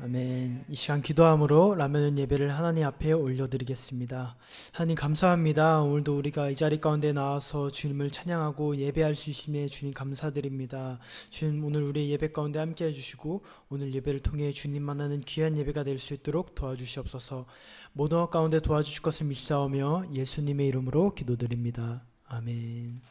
아멘. 이 시간 기도함으로 라면 예배를 하나님 앞에 올려드리겠습니다. 하나님 감사합니다. 오늘도 우리가 이 자리 가운데 나와서 주님을 찬양하고 예배할 수 있음에 주님 감사드립니다. 주님 오늘 우리의 예배 가운데 함께 해주시고 오늘 예배를 통해 주님 만나는 귀한 예배가 될 수 있도록 도와주시옵소서. 모든 것 가운데 도와주실 것을 믿사오며 예수님의 이름으로 기도드립니다. 아멘.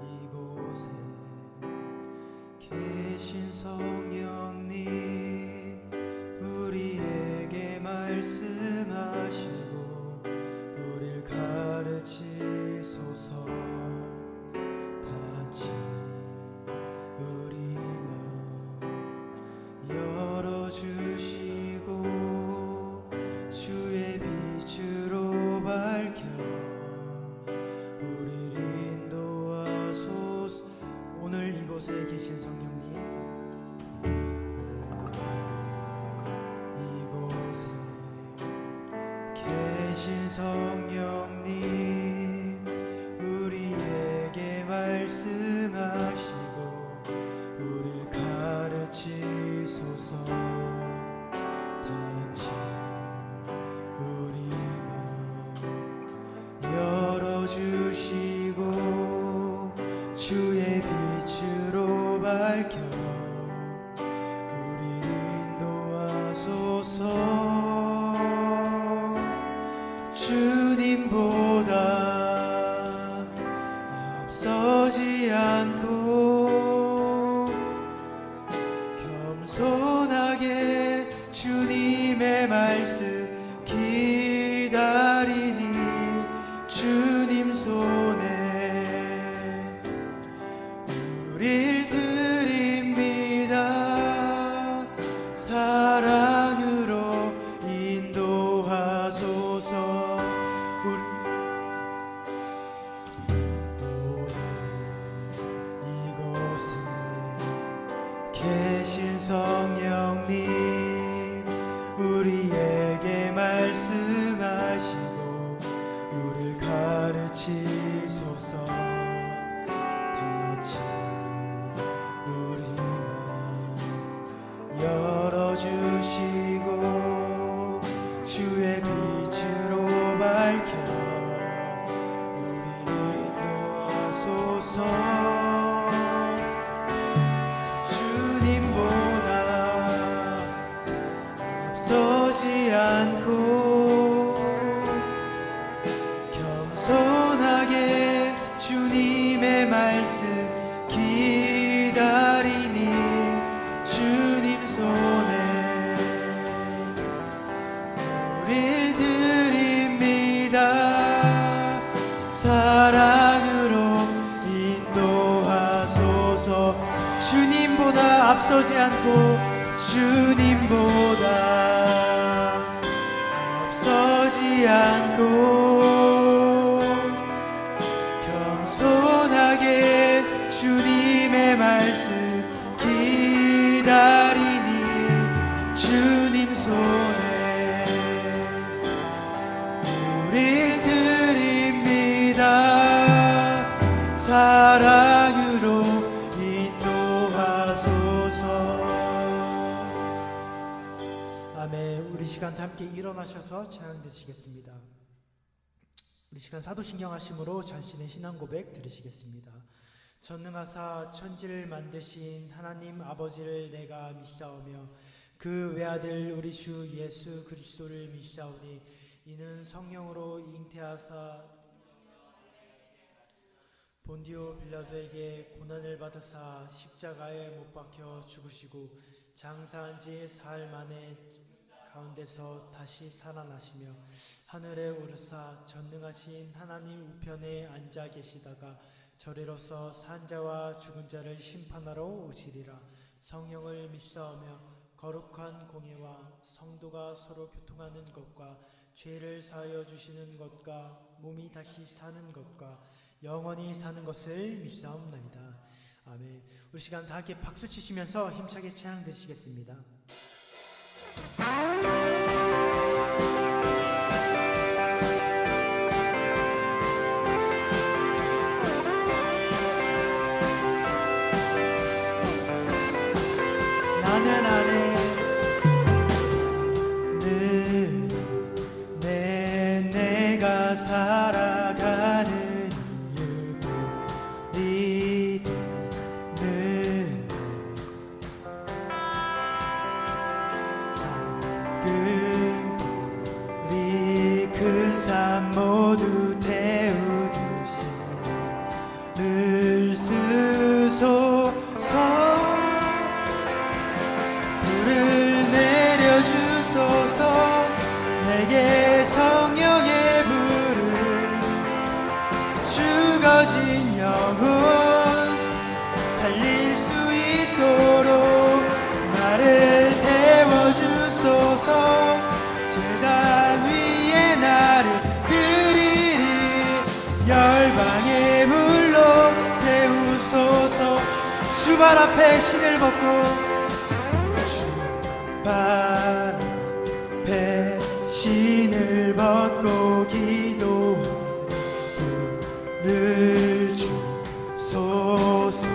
이곳에 계신 성령님 우리에게 말씀하시고 우릴 가르치소서. 다시 우리 마음 열어주시고 주의 빛으로 밝혀 우리를 인도하소서. 오늘 이곳에 계신 성령님, 이곳에 계신 성령님 우리에게 말씀하시고 우릴 가르치소서. 다시 우리 마음 열어주시고 주의 빛으로 밝혀 우리를 인도하소서. 주님보다 앞서지 않고 겸손하게 주님의 말씀 기다리니 주님 손에 우릴 드립니다. 사랑으로 인도하소서. 이곳에 계신 성령님 우리에게 말씀하시고 우릴 가르치소서. 다시 우리 마음 열어주시고 주의 빛으로 밝혀 우리를 인도하소서. 주님보다 앞서지 않고 겸손하게 주님의 말씀 기다리니 주님 손에 우릴 드립니다. 사랑으로 인도하소서. 주님보다 앞서지 않고 주님보다 앞서지 않고 겸손하게 주님의 말씀 기다리니 주님 손에 우릴 드립니다. 사랑으로 인도하소서. 아멘. 우리 시간 다 함께 일어나셔서 찬양 드리시겠습니다. 우리 시간 사도신경 하심으로 자신의 신앙 고백 드리시겠습니다. 전능하사 천지를 만드신 하나님 아버지를 내가 믿사오며 그 외아들 우리 주 예수 그리스도를 믿사오니 이는 성령으로 잉태하사 본디오 빌라도에게 고난을 받으사 십자가에 못 박혀 죽으시고 장사한 지 사흘 만에 가운데서 다시 살아나시며 하늘에 오르사 전능하신 하나님 우편에 앉아 계시다가 저리로서 산 자와 죽은 자를 심판하러 오시리라. 성령을 믿사오며 거룩한 공예와 성도가 서로 교통하는 것과 죄를 사하여 주시는 것과 몸이 다시 사는 것과 영원히 사는 것을 믿사옵나이다. 아멘. 우리 시간 다 함께 박수 치시면서 힘차게 찬양 드리시겠습니다. 나는 안에 내가 살아가는 이유 믿는 작은 우리 큰 삶 모두 태우듯이 늘 쓰소서. 불을 내려주소서. 내게 성령의 불을 죽어진 영혼 살릴 수 있도록 나를 태워주소서. 제단 위에 나를 드리리 열방의 불로 세우소서. 주발 앞에 신을 벗고 주발 앞에 신을 벗고 기도하는 불을 주소서.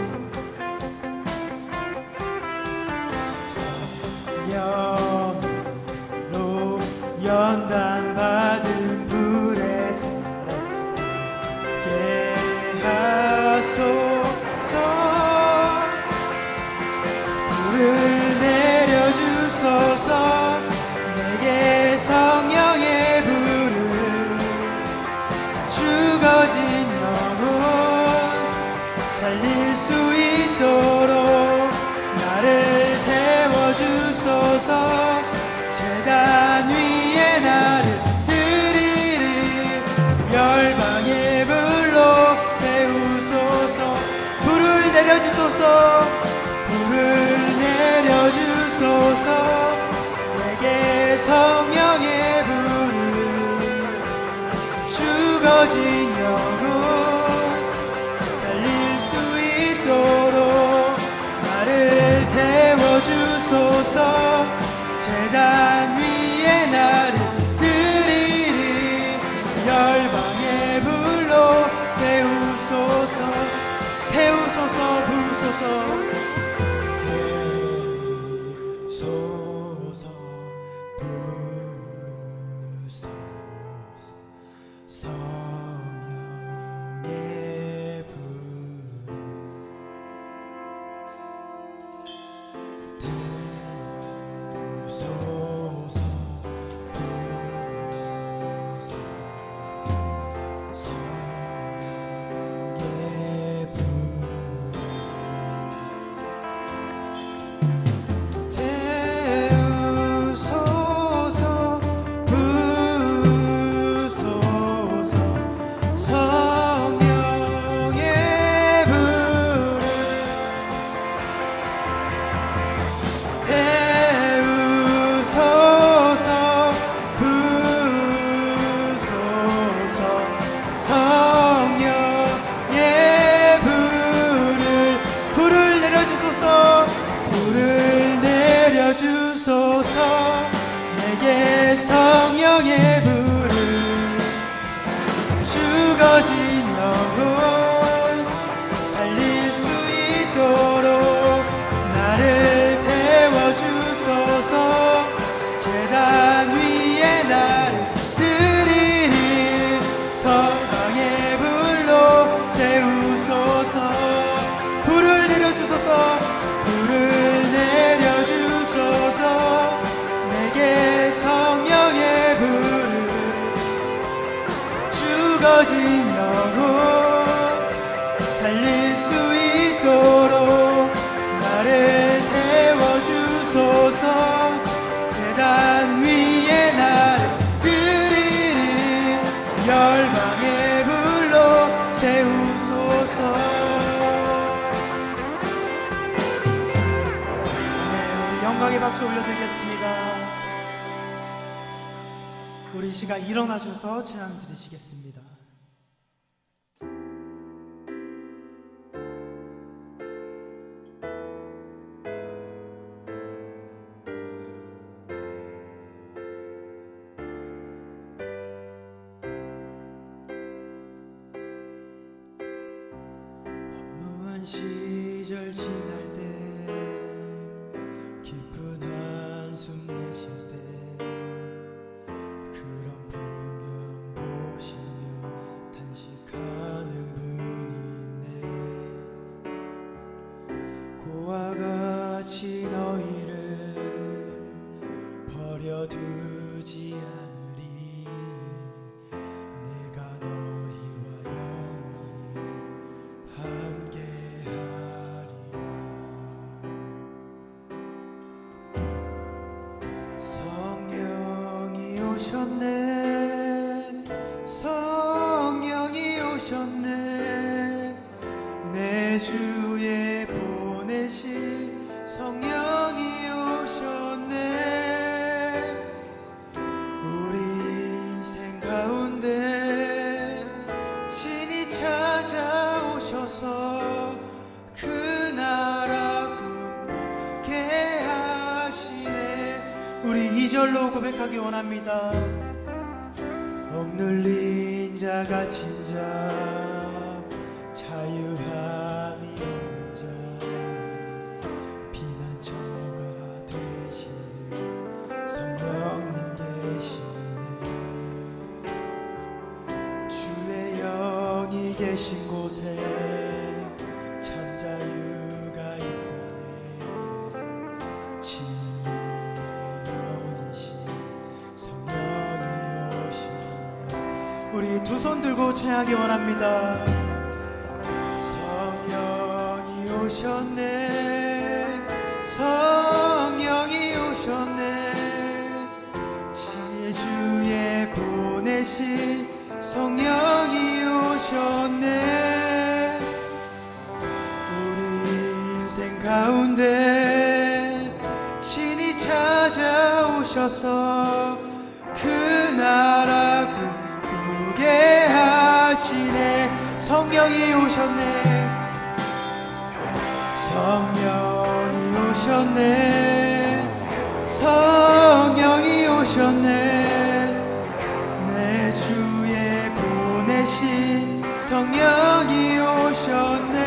성령으로 연단받은 불의 사랑하게 하소서. 불을 내려주소서. 내게 성령의 불을 죽어진 영혼 살릴 수 있도록 나를 태워주소서. 제단 위에 나를 드리리 열방의 불로 세우소서. 불을 내려주소서. 불을 내려주소서. 내게 성령의 불을 죽어진 영혼 살릴 수 있도록 나를 태워주소서. 제단 위에 나를 드리리 열방의 불로 세우소서. 태우소서. 부소서. 태우소서. 부소서. 성령의 불 태우소서. 부소서. 성령의 불 주소서. 내게 성령의 불을 죽어진 영혼 살릴 수 있도록 나를 태워주소서. 제단 위에 나를 드리리 성령의 불로 세우소서. 불을 내려주소서. 불을 내려주소서. 내게 성령의 불을 죽어진 영혼 살릴 수 있도록 나를 태워주소서. 제단 위에 나를 드리리 열방의 불로 세우소서. 영광의 박수 올려드리겠습니다. 우리 이 시간 일어나셔서 찬양 드리시겠습니다. 시절 지날 때 깊은 한숨 내쉴 때 그런 풍경 보시며 단식하는 분이 있네. 고와 같이 너희를 버려두지 않으리. 내가 너희와 영원히 함께하리라. 성령이 오셨네. 성령이 오셨네. 내 주에 보내신 성령이 오셨네. 우리 인생 가운데 친히 찾아오셔서 그 나라 꿈꾸게 하시네. 우리 2절로 고백하기 원합니다. 억눌린 자 갇힌 자 자유함이 없는 자 피난처가 되시는 성령님 계시네. 주의 영이 계신 곳에 참 자유가 있다네. 진리의 영이신 성령이 오시네. 우리 두 손 들고 찬양하기 원합니다. 성령이 오셨네. 성령이 오셨네. 지주에 보내신 성령이 오셨네. 우리 인생 가운데 친히 찾아오셔서 그 나라 꿈꾸게 하시네. 성령이 오셨네. 성령이 오셨네. 성령이 오셨네. 내 주에 보내신 성령이 오셨네.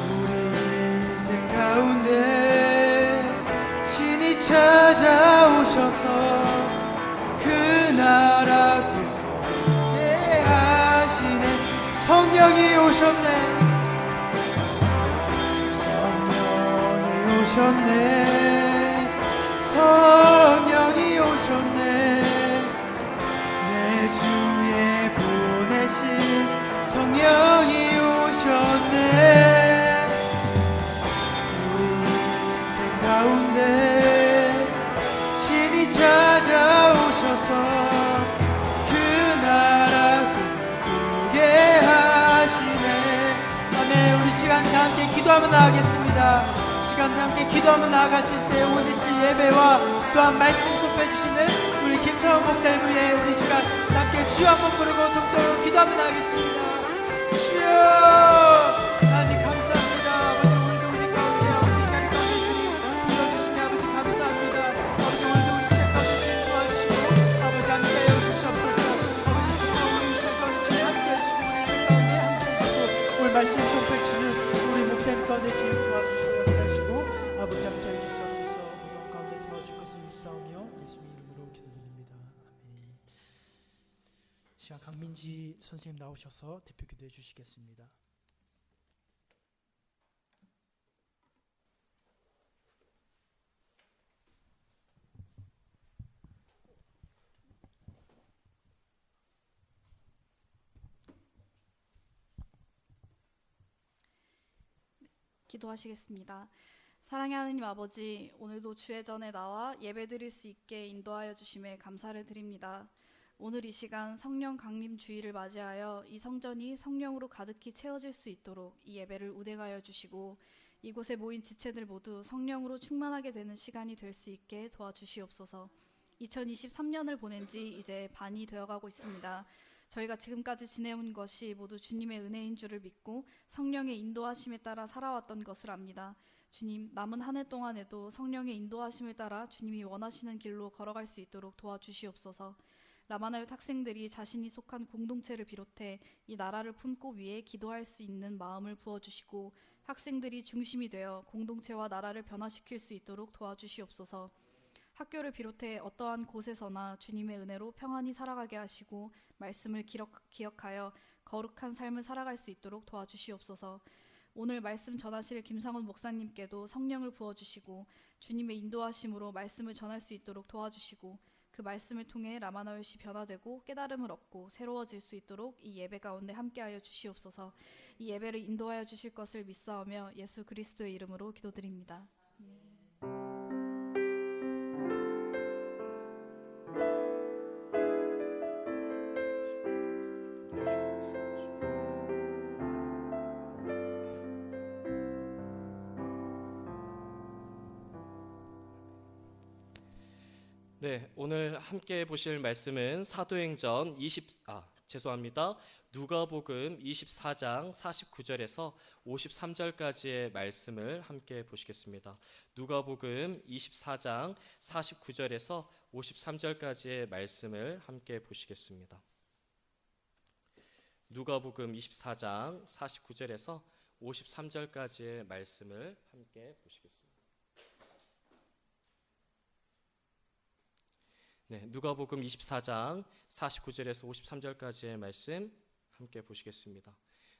우리 인생 가운데 친히 찾아오셔서 그 나라 꿈꾸게 하시네. 성령이 오셨네. 성령이 오셨네. 성령이 오셨네. 내 주에 보내신 성령이 오셨네. 우리 인생 가운데 친히 찾아오셔서 그 나라 꿈꾸게 하시네. 아멘. 우리 시간 다 함께 기도하며 나가겠습니다. 시간 다 함께 기도하며 나아가실 때 오직 예배와 또한 말씀 쏟아주시는 우리 김서원 목사님 위해 우리 시간 다 함께 주여 한번 부르고 동서로 기도하며 나가겠습니다. 주여 하나님 감사합니다. 아버지 오늘도 우리 가운데 아버지 자리 가운데 주님 불러주시니 아버지 감사합니다. 아버지 오늘도 우리 시간 가운데 주님 도와주시고 아버지 함께하여 주시옵소서. 아버지 주님 우리 시간 가운데 주님 함께해 주시고 우리 인생 가운데 함께해 주시고 오늘 말씀 쏟아주시는 우리 목사님 가운데 주님 도와주시고 역사하시고 아버지 함께해 주시옵소서. 우리 가운데 도와줄 것을 믿사오며 예수님 이름으로 기도드립니다. 아멘. 시간 강민지 선생님 나오셔서 대표 기도해 주시겠습니다. 기도하시겠습니다. 사랑의 하느님 아버지, 오늘도 주의 전에 나와 예배드릴 수 있게 인도하여 주심에 감사를 드립니다. 오늘 이 시간 성령 강림 주일을 맞이하여 이 성전이 성령으로 가득히 채워질 수 있도록 이 예배를 운행하여 주시고 이곳에 모인 지체들 모두 성령으로 충만하게 되는 시간이 될 수 있게 도와주시옵소서. 2023년을 보낸 지 이제 반이 되어가고 있습니다. 저희가 지금까지 지내온 것이 모두 주님의 은혜인 줄을 믿고 성령의 인도하심에 따라 살아왔던 것을 압니다. 주님, 남은 한 해 동안에도 성령의 인도하심을 따라 주님이 원하시는 길로 걸어갈 수 있도록 도와주시옵소서. 라마나요 학생들이 자신이 속한 공동체를 비롯해 이 나라를 품고 위해 기도할 수 있는 마음을 부어주시고 학생들이 중심이 되어 공동체와 나라를 변화시킬 수 있도록 도와주시옵소서. 학교를 비롯해 어떠한 곳에서나 주님의 은혜로 평안히 살아가게 하시고 말씀을 기억하여 거룩한 삶을 살아갈 수 있도록 도와주시옵소서. 오늘 말씀 전하실 김상훈 목사님께도 성령을 부어주시고 주님의 인도하심으로 말씀을 전할 수 있도록 도와주시고 그 말씀을 통해 라마나요시 변화되고 깨달음을 얻고 새로워질 수 있도록 이 예배 가운데 함께하여 주시옵소서. 이 예배를 인도하여 주실 것을 믿사오며 예수 그리스도의 이름으로 기도드립니다. 네, 오늘 함께 보실 말씀은 사도행전 누가복음 24장 49절에서 53절까지의 말씀을 함께 보시겠습니다. 누가복음 24장 49절에서 53절까지의 말씀을 함께 보시겠습니다. 누가복음 24장 49절에서 53절까지의 말씀을 함께 보시겠습니다. 네, 누가복음 24장 49절에서 53절까지의 말씀 함께 보시겠습니다.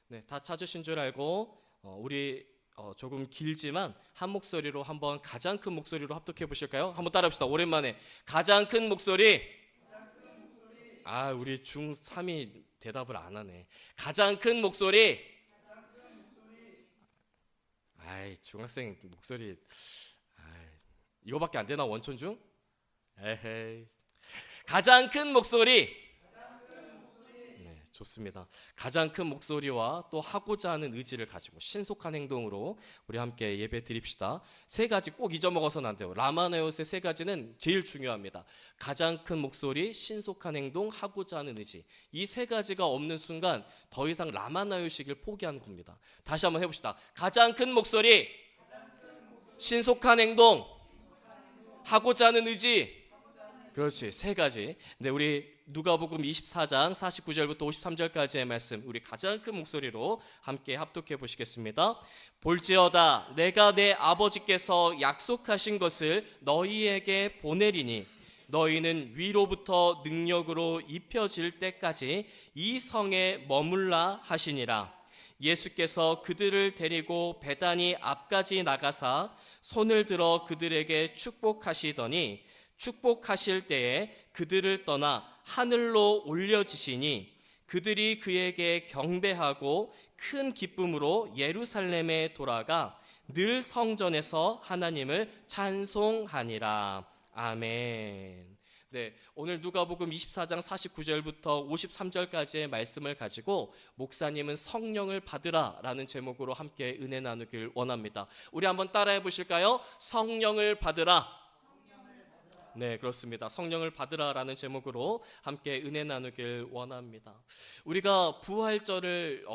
네, 다 찾으신 줄 알고 우리 조금 길지만 한 목소리로 한번 가장 큰 목소리로 합독해 보실까요? 한번 따라합시다. 오랜만에 가장 큰 목소리. 우리 중3이 대답을 안 하네. 가장 큰 목소리. 중학생 목소리. 이거밖에 안 되나 원촌 중? 에헤이. 가장 큰 목소리. 네, 좋습니다. 가장 큰 목소리와 또 하고자 하는 의지를 가지고 신속한 행동으로 우리 함께 예배 드립시다. 세 가지 꼭 잊어먹어서는 안 돼요. 라마나요스의 세 가지는 제일 중요합니다. 가장 큰 목소리, 신속한 행동, 하고자 하는 의지. 이 세 가지가 없는 순간 더 이상 라마나요식을 포기하는 겁니다. 다시 한번 해봅시다. 가장 큰 목소리, 신속한 행동, 하고자 하는 의지. 그렇지, 세 가지. 네, 우리 누가복음 24장 49절부터 53절까지의 말씀 우리 가장 큰 목소리로 함께 합독해 보시겠습니다. 볼지어다 내가 내 아버지께서 약속하신 것을 너희에게 보내리니 너희는 위로부터 능력으로 입혀질 때까지 이 성에 머물라 하시니라. 예수께서 그들을 데리고 베다니 앞까지 나가사 손을 들어 그들에게 축복하시더니 축복하실 때에 그들을 떠나 하늘로 올려지시니 그들이 그에게 경배하고 큰 기쁨으로 예루살렘에 돌아가 늘 성전에서 하나님을 찬송하니라. 아멘. 네, 오늘 누가복음 24장 49절부터 53절까지의 말씀을 가지고 목사님은 성령을 받으라 라는 제목으로 함께 은혜 나누길 원합니다. 우리 한번 따라해 보실까요? 성령을 받으라. 네, 그렇습니다. 성령을 받으라라는 제목으로 함께 은혜 나누길 원합니다. 우리가 부활절을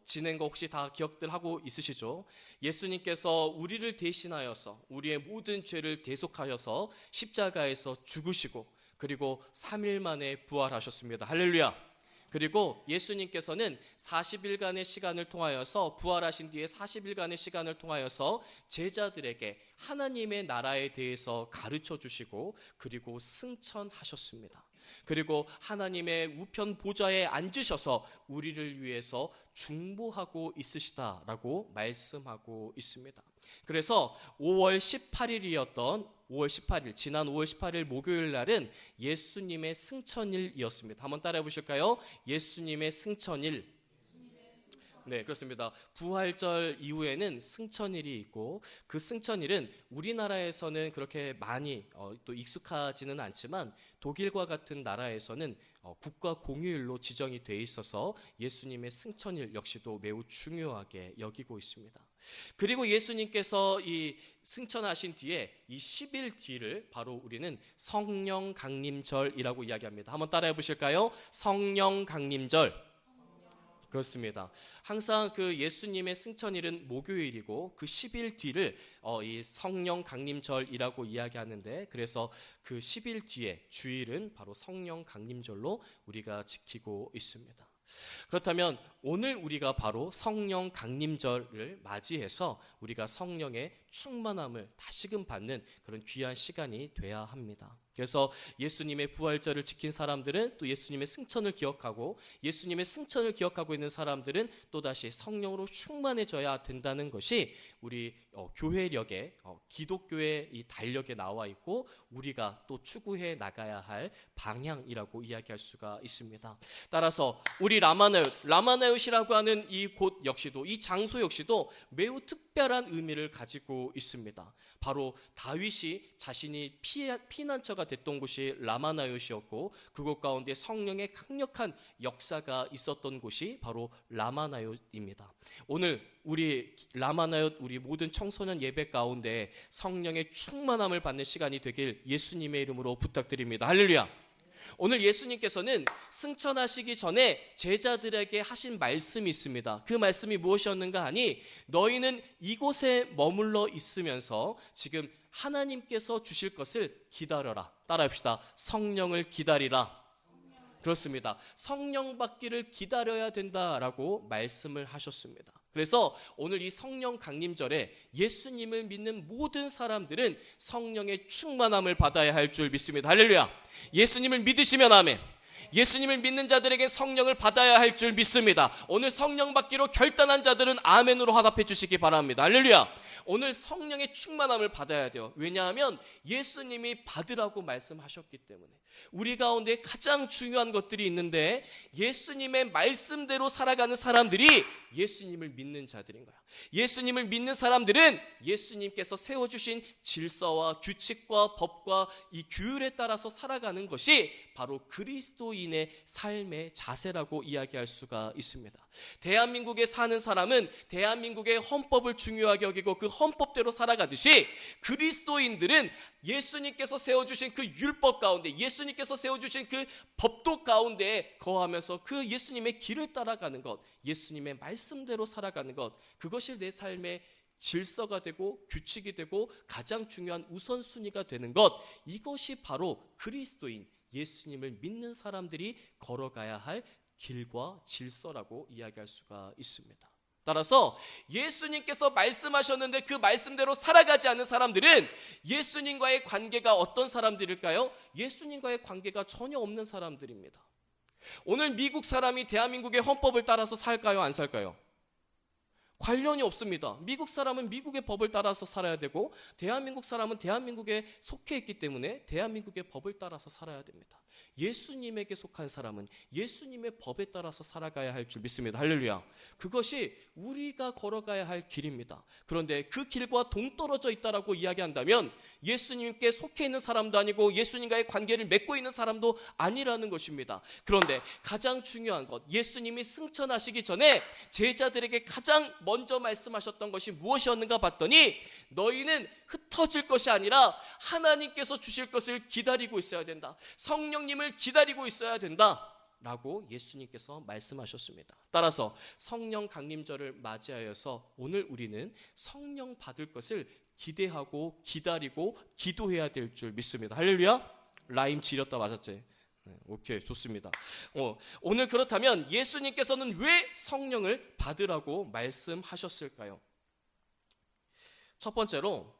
지낸 거 혹시 다 기억들 하고 있으시죠? 예수님께서 우리를 대신하여서 우리의 모든 죄를 대속하여서 십자가에서 죽으시고 그리고 3일 만에 부활하셨습니다. 할렐루야. 그리고 예수님께서는 40일간의 시간을 통하여서 부활하신 뒤에 40일간의 시간을 통하여서 제자들에게 하나님의 나라에 대해서 가르쳐 주시고 그리고 승천하셨습니다. 그리고 하나님의 우편 보좌에 앉으셔서 우리를 위해서 중보하고 있으시다라고 말씀하고 있습니다. 그래서 5월 18일이었던 5월 18일, 지난 5월 18일 목요일 날은 예수님의 승천일이었습니다. 한번 따라해 보실까요? 예수님의 승천일. 네, 그렇습니다. 부활절 이후에는 승천일이 있고 그 승천일은 우리나라에서는 그렇게 많이 또 익숙하지는 않지만 독일과 같은 나라에서는 국가 공휴일로 지정이 돼 있어서 예수님의 승천일 역시도 매우 중요하게 여기고 있습니다. 그리고 예수님께서 이 승천하신 뒤에 이 10일 뒤를 바로 우리는 성령 강림절이라고 이야기합니다. 한번 따라해 보실까요? 성령 강림절. 그렇습니다. 항상 그 예수님의 승천일은 목요일이고 그 10일 뒤를 이 성령 강림절이라고 이야기하는데, 그래서 그 10일 뒤에 주일은 바로 성령 강림절로 우리가 지키고 있습니다. 그렇다면 오늘 우리가 바로 성령 강림절을 맞이해서 우리가 성령의 충만함을 다시금 받는 그런 귀한 시간이 돼야 합니다. 그래서 예수님의 부활절을 지킨 사람들은 또 예수님의 승천을 기억하고, 예수님의 승천을 기억하고 있는 사람들은 또다시 성령으로 충만해져야 된다는 것이 우리 교회력에, 기독교의 이 달력에 나와 있고 우리가 또 추구해 나가야 할 방향이라고 이야기할 수가 있습니다. 따라서 우리 라마나얏이라고 하는 이 곳 역시도, 이 장소 역시도 매우 특별한 의미를 가지고 있습니다. 바로 다윗이 자신이 피난처가 됐던 곳이 라마나얏이었고, 그곳 가운데 성령의 강력한 역사가 있었던 곳이 바로 라마나얏입니다. 오늘 우리 라마나얏, 우리 모든 청소년 예배 가운데 성령의 충만함을 받는 시간이 되길 예수님의 이름으로 부탁드립니다. 할렐루야. 오늘 예수님께서는 승천하시기 전에 제자들에게 하신 말씀이 있습니다. 그 말씀이 무엇이었는가 하니, 너희는 이곳에 머물러 있으면서 지금 하나님께서 주실 것을 기다려라. 따라합시다. 성령을 기다리라. 그렇습니다. 성령 받기를 기다려야 된다라고 말씀을 하셨습니다. 그래서 오늘 이 성령 강림절에 예수님을 믿는 모든 사람들은 성령의 충만함을 받아야 할 줄 믿습니다. 할렐루야. 예수님을 믿으시면 아멘. 예수님을 믿는 자들에게 성령을 받아야 할 줄 믿습니다. 오늘 성령 받기로 결단한 자들은 아멘으로 화답해 주시기 바랍니다. 할렐루야. 오늘 성령의 충만함을 받아야 돼요. 왜냐하면 예수님이 받으라고 말씀하셨기 때문에. 우리 가운데 가장 중요한 것들이 있는데, 예수님의 말씀대로 살아가는 사람들이 예수님을 믿는 자들인 거야. 예수님을 믿는 사람들은 예수님께서 세워주신 질서와 규칙과 법과 이 규율에 따라서 살아가는 것이 바로 그리스도인의 삶의 자세라고 이야기할 수가 있습니다. 대한민국에 사는 사람은 대한민국의 헌법을 중요하게 여기고 그 헌법대로 살아가듯이, 그리스도인들은 예수님께서 세워주신 그 율법 가운데, 예수님께서 세워주신 그 법도 가운데 거하면서 그 예수님의 길을 따라가는 것, 예수님의 말씀대로 살아가는 것, 그것이 내 삶의 질서가 되고 규칙이 되고 가장 중요한 우선순위가 되는 것, 이것이 바로 그리스도인, 예수님을 믿는 사람들이 걸어가야 할 길과 질서라고 이야기할 수가 있습니다. 따라서 예수님께서 말씀하셨는데 그 말씀대로 살아가지 않는 사람들은 예수님과의 관계가 어떤 사람들일까요? 예수님과의 관계가 전혀 없는 사람들입니다. 오늘 미국 사람이 대한민국의 헌법을 따라서 살까요? 안 살까요? 관련이 없습니다. 미국 사람은 미국의 법을 따라서 살아야 되고, 대한민국 사람은 대한민국에 속해 있기 때문에 대한민국의 법을 따라서 살아야 됩니다. 예수님에게 속한 사람은 예수님의 법에 따라서 살아가야 할 줄 믿습니다. 할렐루야. 그것이 우리가 걸어가야 할 길입니다. 그런데 그 길과 동떨어져 있다라고 이야기한다면 예수님께 속해 있는 사람도 아니고 예수님과의 관계를 맺고 있는 사람도 아니라는 것입니다. 그런데 가장 중요한 것, 예수님이 승천하시기 전에 제자들에게 가장 먼저 말씀하셨던 것이 무엇이었는가 봤더니, 너희는 흩어질 것이 아니라 하나님께서 주실 것을 기다리고 있어야 된다. 성령님을 기다리고 있어야 된다 라고 예수님께서 말씀하셨습니다. 따라서 성령 강림절을 맞이하여서 오늘 우리는 성령 받을 것을 기대하고 기다리고 기도해야 될 줄 믿습니다. 할렐루야. 라임 지렸다 맞았지? 오케이, 좋습니다. 오늘 그렇다면 예수님께서는 왜 성령을 받으라고 말씀하셨을까요? 첫 번째로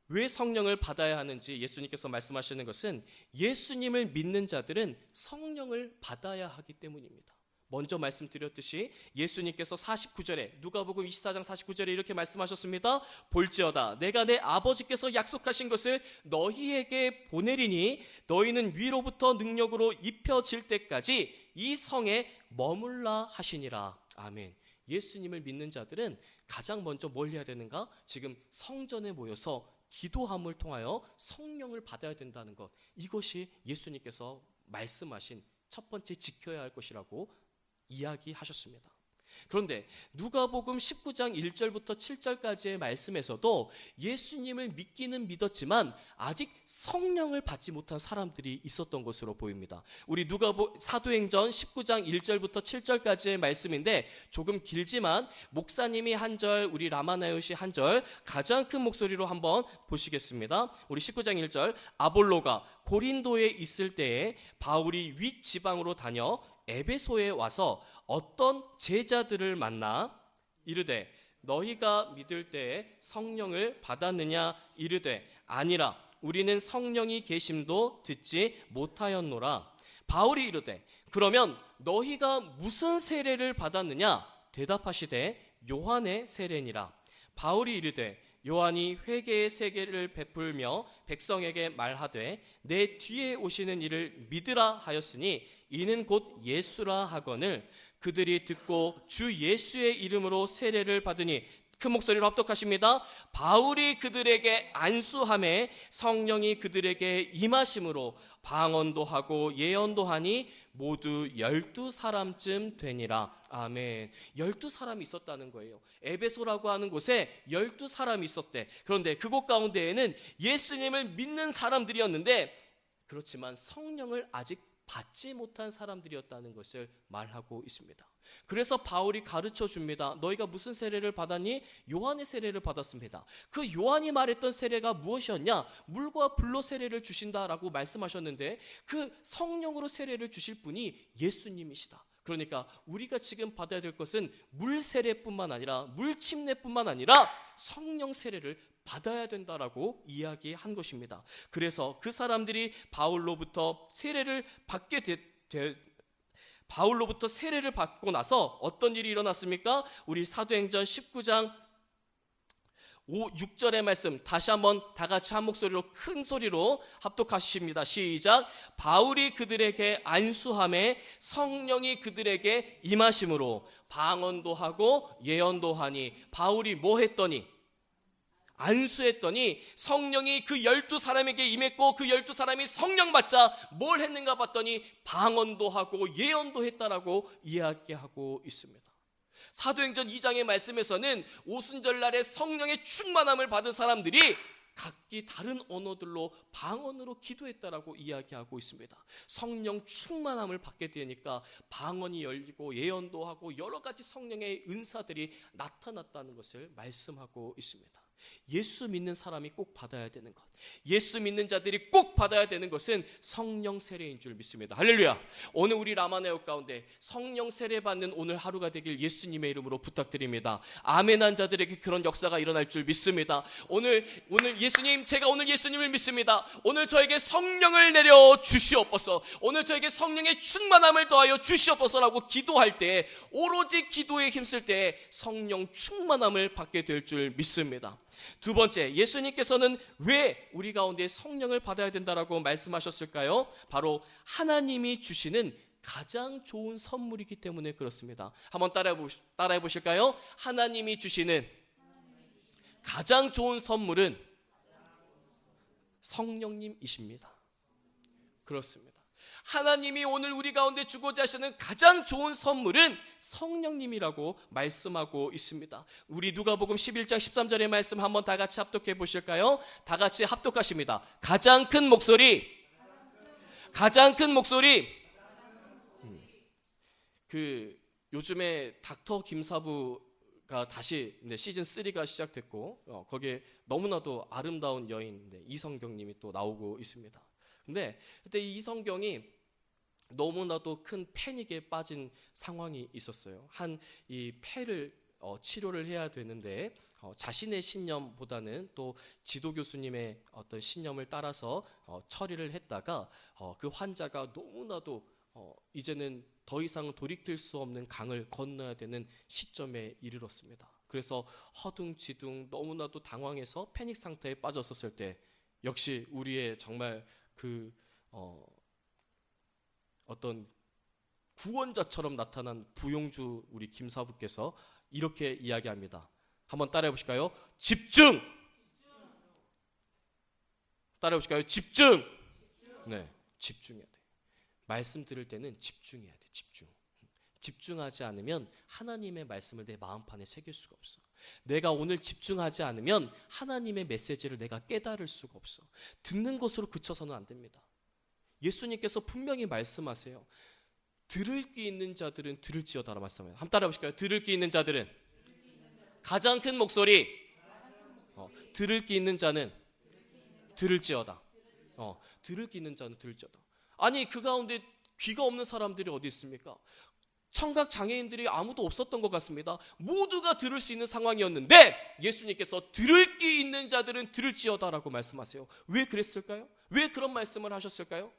왜 성령을 받아야 하는지 예수님께서 말씀하시는 것은, 예수님을 믿는 자들은 성령을 받아야 하기 때문입니다. 먼저 말씀드렸듯이 예수님께서 49절에, 누가복음 24장 49절에 이렇게 말씀하셨습니다. 볼지어다 내가 내 아버지께서 약속하신 것을 너희에게 보내리니 너희는 위로부터 능력으로 입혀질 때까지 이 성에 머물라 하시니라. 아멘. 예수님을 믿는 자들은 가장 먼저 뭘 해야 되는가? 지금 성전에 모여서 기도함을 통하여 성령을 받아야 된다는 것, 이것이 예수님께서 말씀하신 첫 번째 지켜야 할 것이라고 이야기하셨습니다. 그런데 누가복음 19장 1절부터 7절까지의 말씀에서도 예수님을 믿기는 믿었지만 아직 성령을 받지 못한 사람들이 있었던 것으로 보입니다. 우리 사도행전 19장 1절부터 7절까지의 말씀인데 조금 길지만 목사님이 한 절, 우리 라마나요시 한 절 가장 큰 목소리로 한번 보시겠습니다. 우리 19장 1절, 아볼로가 고린도에 있을 때에 바울이 윗 지방으로 다녀 에베소에 와서 어떤 제자들을 만나 이르되 너희가 믿을 때에 성령을 받았느냐 이르되 아니라 우리는 성령이 계심도 듣지 못하였노라. 바울이 이르되 그러면 너희가 무슨 세례를 받았느냐 대답하시되 요한의 세례니라. 바울이 이르되 요한이 회개의 세례를 베풀며 백성에게 말하되 내 뒤에 오시는 이를 믿으라 하였으니 이는 곧 예수라 하거늘 그들이 듣고 주 예수의 이름으로 세례를 받으니 큰 목소리로 합독하십니다. 바울이 그들에게 안수함에 성령이 그들에게 임하심으로 방언도 하고 예언도 하니 모두 12사람쯤 되니라. 아멘. 12사람이 있었다는 거예요. 에베소라고 하는 곳에 12사람이 있었대. 그런데 그곳 가운데에는 예수님을 믿는 사람들이었는데 그렇지만 성령을 아직 받지 못한 사람들이었다는 것을 말하고 있습니다. 그래서 바울이 가르쳐 줍니다. 너희가 무슨 세례를 받았니? 요한의 세례를 받았습니다. 그 요한이 말했던 세례가 무엇이었냐? 물과 불로 세례를 주신다라고 말씀하셨는데 그 성령으로 세례를 주실 분이 예수님이시다. 그러니까 우리가 지금 받아야 될 것은 물 세례뿐만 아니라 물 침례뿐만 아니라 성령 세례를 받아야 된다라고 이야기한 것입니다. 그래서 그 사람들이 바울로부터 세례를 받고 나서 어떤 일이 일어났습니까? 우리 사도행전 19장 6절의 말씀 다시 한번 다 같이 한 목소리로 큰 소리로 합독하십니다. 시작. 바울이 그들에게 안수함에 성령이 그들에게 임하심으로 방언도 하고 예언도 하니. 바울이 뭐 했더니? 안수했더니 성령이 그 12사람에게 임했고 그 12사람이 성령 받자 뭘 했는가 봤더니 방언도 하고 예언도 했다라고 이야기하고 있습니다. 사도행전 2장의 말씀에서는 오순절날에 성령의 충만함을 받은 사람들이 각기 다른 언어들로 방언으로 기도했다라고 이야기하고 있습니다. 성령 충만함을 받게 되니까 방언이 열리고 예언도 하고 여러 가지 성령의 은사들이 나타났다는 것을 말씀하고 있습니다. 예수 믿는 사람이 꼭 받아야 되는 것, 예수 믿는 자들이 꼭 받아야 되는 것은 성령 세례인 줄 믿습니다. 할렐루야. 오늘 우리 라마나요 가운데 성령 세례 받는 오늘 하루가 되길 예수님의 이름으로 부탁드립니다. 아멘한 자들에게 그런 역사가 일어날 줄 믿습니다. 오늘 예수님, 제가 오늘 예수님을 믿습니다. 오늘 저에게 성령을 내려 주시옵소서, 오늘 저에게 성령의 충만함을 더하여 주시옵소서라고 기도할 때, 오로지 기도에 힘쓸 때 성령 충만함을 받게 될 줄 믿습니다. 두 번째, 예수님께서는 왜 우리 가운데 성령을 받아야 된다라고 말씀하셨을까요? 바로 하나님이 주시는 가장 좋은 선물이기 때문에 그렇습니다. 한번 따라해 보실까요? 하나님이 주시는 가장 좋은 선물은 성령님이십니다. 그렇습니다. 하나님이 오늘 우리 가운데 주고자 하시는 가장 좋은 선물은 성령님이라고 말씀하고 있습니다. 우리 누가복음 11장 13절의 말씀 한번 다 같이 합독해 보실까요? 다 같이 합독하십니다. 가장 큰 목소리. 요즘에 닥터 김사부가 다시 시즌 3가 시작됐고 거기에 너무나도 아름다운 여인 이성경님이 또 나오고 있습니다. 근데 그때 이 이성경이 너무나도 큰 패닉에 빠진 상황이 있었어요. 이 폐를 치료를 해야 되는데 자신의 신념보다는 또 지도 교수님의 어떤 신념을 따라서 처리를 했다가 그 환자가 너무나도 이제는 더 이상 돌이킬 수 없는 강을 건너야 되는 시점에 이르렀습니다. 그래서 허둥지둥 너무나도 당황해서 패닉 상태에 빠졌었을 때 역시 우리의 정말 어떤 구원자처럼 나타난 부용주 우리 김사부께서 이렇게 이야기합니다. 한번 따라해 보실까요? 집중! 따라해 보실까요? 집중! 네, 집중해야 돼. 말씀 들을 때는 집중해야 돼. 집중하지 않으면 하나님의 말씀을 내 마음판에 새길 수가 없어. 내가 오늘 집중하지 않으면 하나님의 메시지를 내가 깨달을 수가 없어. 듣는 것으로 그쳐서는 안 됩니다. 예수님께서 분명히 말씀하세요. 들을 귀 있는 자들은 들을지어다라 말씀해요. 한번 따라해 보실까요? 들을 귀 있는 자들은 가장 큰 목소리. 들을 귀 있는 자는 들을지어다. 들을 귀 있는 자는 들을지어다. 아니 그 가운데 귀가 없는 사람들이 어디 있습니까? 청각 장애인들이 아무도 없었던 것 같습니다. 모두가 들을 수 있는 상황이었는데 예수님께서 들을 귀 있는 자들은 들을지어다라고 말씀하세요. 왜 그랬을까요? 왜 그런 말씀을 하셨을까요?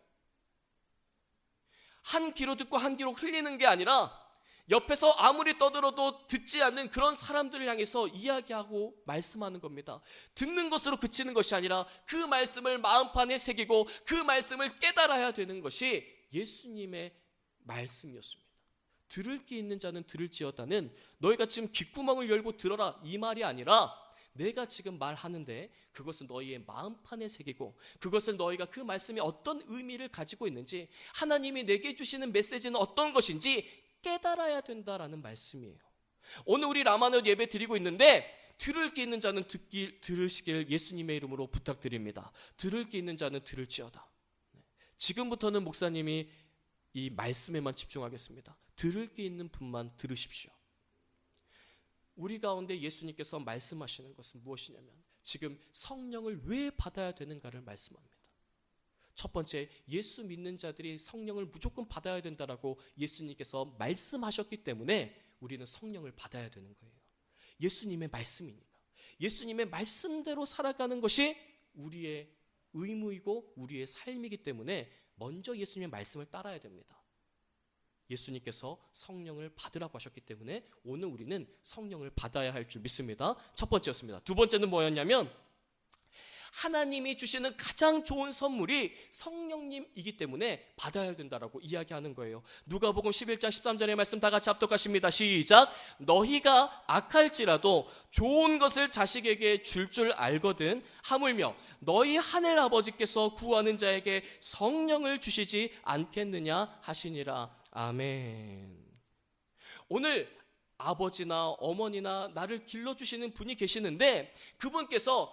한 귀로 듣고 한 귀로 흘리는 게 아니라 옆에서 아무리 떠들어도 듣지 않는 그런 사람들을 향해서 이야기하고 말씀하는 겁니다. 듣는 것으로 그치는 것이 아니라 그 말씀을 마음판에 새기고 그 말씀을 깨달아야 되는 것이 예수님의 말씀이었습니다. 들을 귀 있는 자는 들을지어다는 너희가 지금 귓구멍을 열고 들어라 이 말이 아니라 내가 지금 말하는데 그것은 너희의 마음판에 새기고 그것을 너희가 그 말씀이 어떤 의미를 가지고 있는지 하나님이 내게 주시는 메시지는 어떤 것인지 깨달아야 된다라는 말씀이에요. 오늘 우리 라마노 예배 드리고 있는데 들을 게 있는 자는 들으시길 예수님의 이름으로 부탁드립니다. 들을 게 있는 자는 들을지어다. 지금부터는 목사님이 이 말씀에만 집중하겠습니다. 들을 게 있는 분만 들으십시오. 우리 가운데 예수님께서 말씀하시는 것은 무엇이냐면 지금 성령을 왜 받아야 되는가를 말씀합니다. 첫 번째, 예수 믿는 자들이 성령을 무조건 받아야 된다라고 예수님께서 말씀하셨기 때문에 우리는 성령을 받아야 되는 거예요. 예수님의 말씀이니까. 예수님의 말씀대로 살아가는 것이 우리의 의무이고 우리의 삶이기 때문에 먼저 예수님의 말씀을 따라야 됩니다. 예수님께서 성령을 받으라고 하셨기 때문에 오늘 우리는 성령을 받아야 할 줄 믿습니다. 첫 번째였습니다. 두 번째는 뭐였냐면 하나님이 주시는 가장 좋은 선물이 성령님이기 때문에 받아야 된다라고 이야기하는 거예요. 누가복음 11장 13절의 말씀 다 같이 합독하십니다. 시작. 너희가 악할지라도 좋은 것을 자식에게 줄 알거든 하물며 너희 하늘 아버지께서 구하는 자에게 성령을 주시지 않겠느냐 하시니라. 아멘. 오늘 아버지나 어머니나 나를 길러주시는 분이 계시는데 그분께서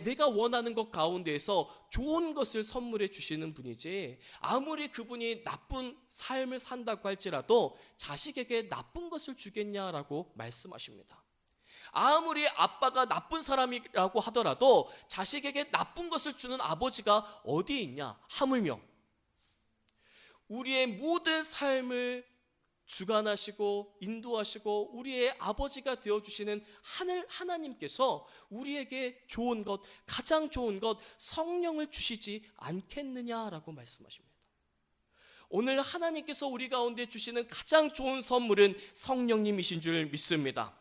내가 원하는 것 가운데에서 좋은 것을 선물해 주시는 분이지 아무리 그분이 나쁜 삶을 산다고 할지라도 자식에게 나쁜 것을 주겠냐라고 말씀하십니다. 아무리 아빠가 나쁜 사람이라고 하더라도 자식에게 나쁜 것을 주는 아버지가 어디 있냐 하물며 우리의 모든 삶을 주관하시고 인도하시고 우리의 아버지가 되어주시는 하나님께서 우리에게 좋은 것, 가장 좋은 것 성령을 주시지 않겠느냐라고 말씀하십니다. 오늘 하나님께서 우리 가운데 주시는 가장 좋은 선물은 성령님이신 줄 믿습니다.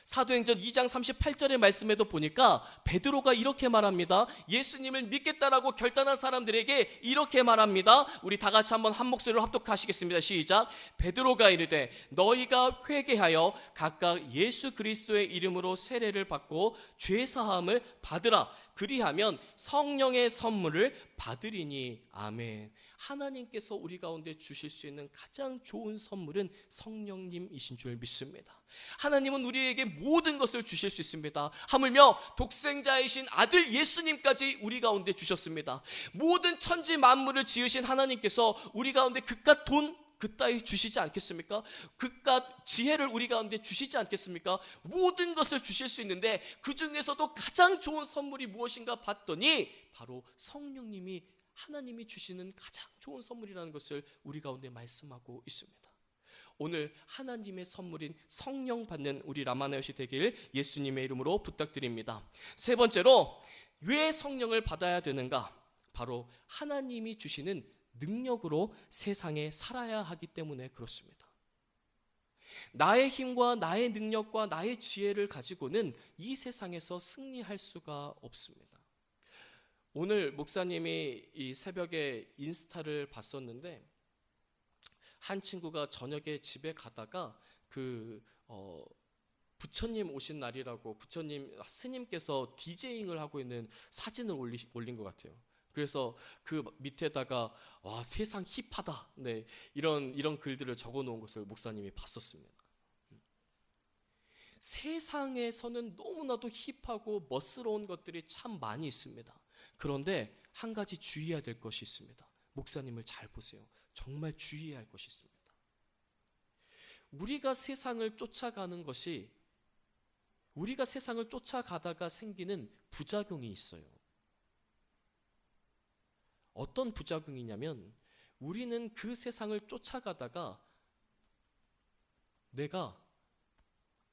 사도행전 2장 38절의 말씀에도 보니까 베드로가 이렇게 말합니다. 예수님을 믿겠다라고 결단한 사람들에게 이렇게 말합니다. 우리 다 같이 한번 한 목소리로 합독하시겠습니다. 시작. 베드로가 이르되 너희가 회개하여 각각 예수 그리스도의 이름으로 세례를 받고 죄사함을 받으라. 그리하면 성령의 선물을 받으리니. 아멘. 하나님께서 우리 가운데 주실 수 있는 가장 좋은 선물은 성령님이신 줄 믿습니다. 하나님은 우리에게 모든 것을 주실 수 있습니다. 하물며 독생자이신 아들 예수님까지 우리 가운데 주셨습니다. 모든 천지 만물을 지으신 하나님께서 우리 가운데 그깟 돈 그따위 주시지 않겠습니까? 그깟 지혜를 우리 가운데 주시지 않겠습니까? 모든 것을 주실 수 있는데 그 중에서도 가장 좋은 선물이 무엇인가 봤더니 바로 성령님이 하나님이 주시는 가장 좋은 선물이라는 것을 우리 가운데 말씀하고 있습니다. 오늘 하나님의 선물인 성령 받는 우리 라마나요시 되길 예수님의 이름으로 부탁드립니다. 세 번째로 왜 성령을 받아야 되는가? 바로 하나님이 주시는 능력으로 세상에 살아야 하기 때문에 그렇습니다. 나의 힘과 나의 능력과 나의 지혜를 가지고는 이 세상에서 승리할 수가 없습니다. 오늘 목사님이 이 새벽에 인스타를 봤었는데 한 친구가 저녁에 집에 가다가 부처님 오신 날이라고 부처님 스님께서 디제잉을 하고 있는 사진을 올린 것 같아요. 그래서 그 밑에다가 와, 세상 힙하다. 네, 이런 글들을 적어 놓은 것을 목사님이 봤었습니다. 세상에서는 너무나도 힙하고 멋스러운 것들이 참 많이 있습니다. 그런데 한 가지 주의해야 될 것이 있습니다. 목사님을 잘 보세요. 정말 주의해야 할 것이 있습니다. 우리가 세상을 쫓아가다가 생기는 부작용이 있어요. 어떤 부작용이냐면 우리는 그 세상을 쫓아가다가 내가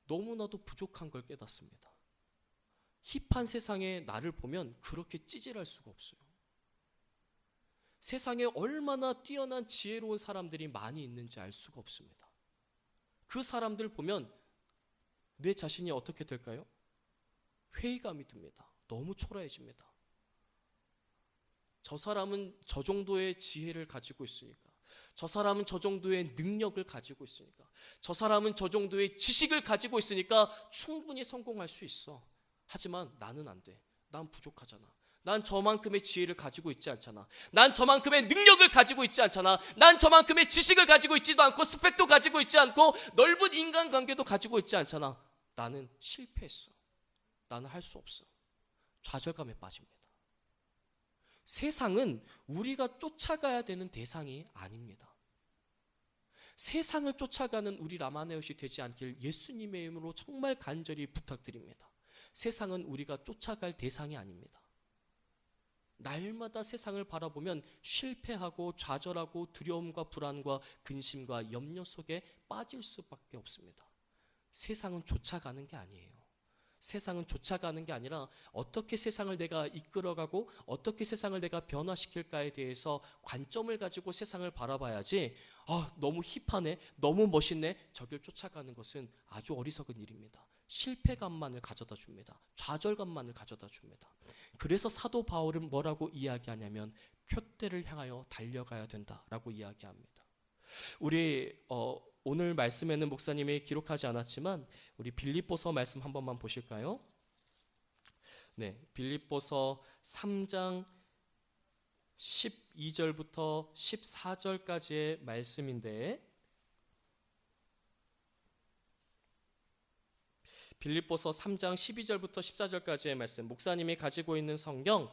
너무나도 부족한 걸 깨닫습니다. 힙한 세상에 나를 보면 그렇게 찌질할 수가 없어요. 세상에 얼마나 뛰어난 지혜로운 사람들이 많이 있는지 알 수가 없습니다. 그 사람들 보면 내 자신이 어떻게 될까요? 회의감이 듭니다. 너무 초라해집니다. 저 사람은 저 정도의 지혜를 가지고 있으니까, 저 사람은 저 정도의 능력을 가지고 있으니까, 저 사람은 저 정도의 지식을 가지고 있으니까 충분히 성공할 수 있어. 하지만 나는 안 돼. 난 부족하잖아. 난 저만큼의 지혜를 가지고 있지 않잖아. 난 저만큼의 능력을 가지고 있지 않잖아. 난 저만큼의 지식을 가지고 있지도 않고 스펙도 가지고 있지 않고 넓은 인간관계도 가지고 있지 않잖아. 나는 실패했어. 나는 할 수 없어. 좌절감에 빠집니다. 세상은 우리가 쫓아가야 되는 대상이 아닙니다. 세상을 쫓아가는 우리 라마네옷이 되지 않길 예수님의 이름으로 정말 간절히 부탁드립니다. 세상은 우리가 쫓아갈 대상이 아닙니다. 날마다 세상을 바라보면 실패하고 좌절하고 두려움과 불안과 근심과 염려 속에 빠질 수밖에 없습니다. 세상은 쫓아가는 게 아니에요. 세상은 쫓아가는 게 아니라 어떻게 세상을 내가 이끌어가고 어떻게 세상을 내가 변화시킬까에 대해서 관점을 가지고 세상을 바라봐야지, 너무 힙하네, 너무 멋있네, 저길 쫓아가는 것은 아주 어리석은 일입니다. 실패감만을 가져다 줍니다. 좌절감만을 가져다 줍니다. 그래서 사도 바울은 뭐라고 이야기하냐면 표대를 향하여 달려가야 된다라고 이야기합니다. 우리 오늘 말씀에는 목사님이 기록하지 않았지만 우리 빌립보서 말씀 한 번만 보실까요? 네, 빌립보서 3장 12절부터 14절까지의 말씀인데, 빌립보서 3장 12절부터 14절까지의 말씀, 목사님이 가지고 있는 성경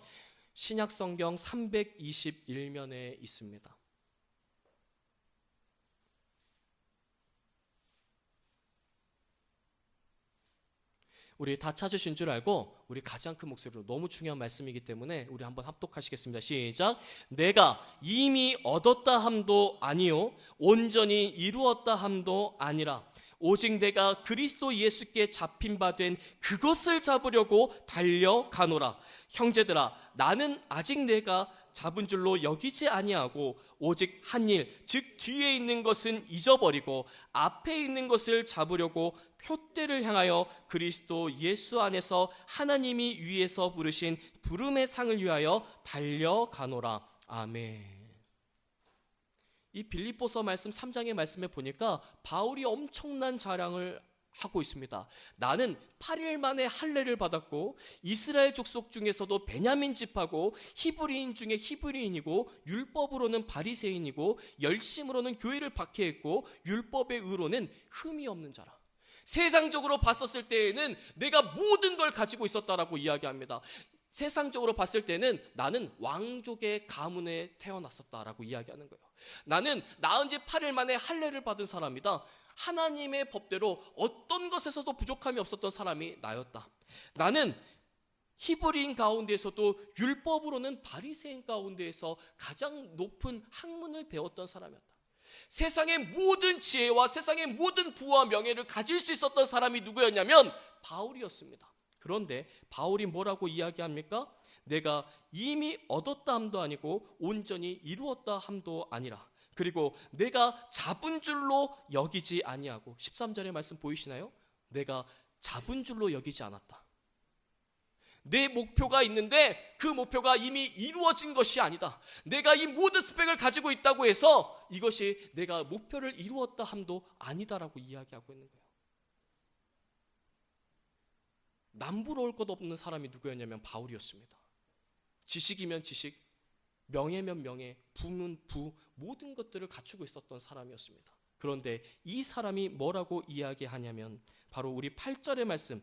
신약 성경 321면에 있습니다. 우리 다 찾으신 줄 알고 우리 가장 큰 목소리로, 너무 중요한 말씀이기 때문에 우리 한번 합독하시겠습니다. 시작. 내가 이미 얻었다 함도 아니요 온전히 이루었다 함도 아니라 오직 내가 그리스도 예수께 잡힌 바 된 그것을 잡으려고 달려가노라. 형제들아, 나는 아직 내가 잡은 줄로 여기지 아니하고 오직 한 일, 즉 뒤에 있는 것은 잊어버리고 앞에 있는 것을 잡으려고 표대를 향하여 그리스도 예수 안에서 하나님이 위에서 부르신 부름의 상을 위하여 달려가노라. 아멘. 이 빌립보서 말씀 3장의 말씀에 보니까 바울이 엄청난 자랑을 하고 있습니다. 나는 8일 만에 할례를 받았고 이스라엘 족속 중에서도 베냐민 집하고 히브리인 중에 히브리인이고 율법으로는 바리새인이고 열심으로는 교회를 박해했고 율법의 의로는 흠이 없는 자라. 세상적으로 봤었을 때에는 내가 모든 걸 가지고 있었다라고 이야기합니다. 세상적으로 봤을 때는 나는 왕족의 가문에 태어났었다라고 이야기하는 거예요. 나는 낳은 지 8일 만에 할례를 받은 사람이다. 하나님의 법대로 어떤 것에서도 부족함이 없었던 사람이 나였다. 나는 히브리인 가운데에서도 율법으로는 바리새인 가운데에서 가장 높은 학문을 배웠던 사람이었다. 세상의 모든 지혜와 세상의 모든 부와 명예를 가질 수 있었던 사람이 누구였냐면 바울이었습니다. 그런데 바울이 뭐라고 이야기합니까? 내가 이미 얻었다 함도 아니고 온전히 이루었다 함도 아니라, 그리고 내가 잡은 줄로 여기지 아니하고, 13절의 말씀 보이시나요? 내가 잡은 줄로 여기지 않았다. 내 목표가 있는데 그 목표가 이미 이루어진 것이 아니다. 내가 이 모든 스펙을 가지고 있다고 해서 이것이 내가 목표를 이루었다 함도 아니다라고 이야기하고 있는 거예요. 남부러울 것 없는 사람이 누구였냐면 바울이었습니다. 지식이면 지식, 명예면 명예, 부는 부, 모든 것들을 갖추고 있었던 사람이었습니다. 그런데 이 사람이 뭐라고 이야기하냐면 바로 우리 8절의 말씀,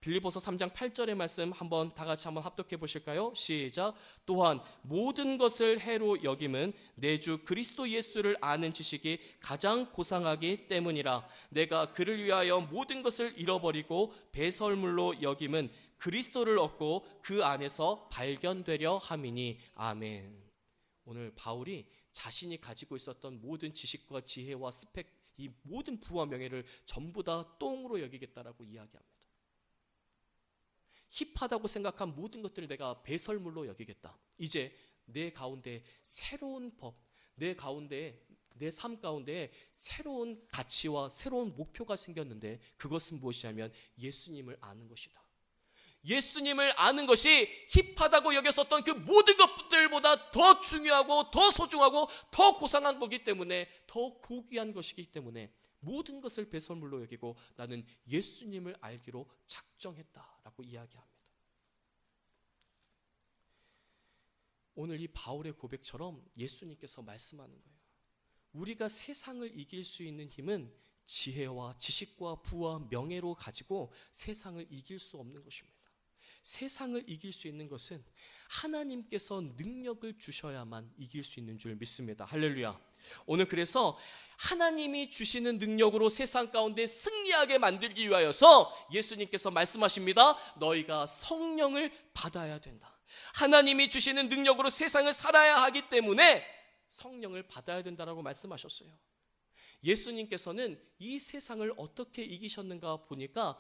빌립보서 3장 8절의 말씀 한번 다 같이 한번 합독해 보실까요? 시작. 또한 모든 것을 해로 여김은 내 주 그리스도 예수를 아는 지식이 가장 고상하기 때문이라. 내가 그를 위하여 모든 것을 잃어버리고 배설물로 여김은 그리스도를 얻고 그 안에서 발견되려 함이니. 아멘. 오늘 바울이 자신이 가지고 있었던 모든 지식과 지혜와 스펙, 이 모든 부와 명예를 전부 다 똥으로 여기겠다라고 이야기합니다. 힙하다고 생각한 모든 것들을 내가 배설물로 여기겠다. 이제 내 가운데 새로운 법, 내 삶 가운데 새로운 가치와 새로운 목표가 생겼는데 그것은 무엇이냐면 예수님을 아는 것이다. 예수님을 아는 것이 힙하다고 여겼었던 그 모든 것들보다 더 중요하고 더 소중하고 더 고상한 거기 때문에, 더 고귀한 것이기 때문에 모든 것을 배설물로 여기고 나는 예수님을 알기로 작정했다라고 이야기합니다. 오늘 이 바울의 고백처럼 예수님께서 말씀하는 거예요. 우리가 세상을 이길 수 있는 힘은 지혜와 지식과 부와 명예로 가지고 세상을 이길 수 없는 것입니다. 세상을 이길 수 있는 것은 하나님께서 능력을 주셔야만 이길 수 있는 줄 믿습니다. 할렐루야. 오늘 그래서 하나님이 주시는 능력으로 세상 가운데 승리하게 만들기 위하여서 예수님께서 말씀하십니다. 너희가 성령을 받아야 된다. 하나님이 주시는 능력으로 세상을 살아야 하기 때문에 성령을 받아야 된다라고 말씀하셨어요. 예수님께서는 이 세상을 어떻게 이기셨는가 보니까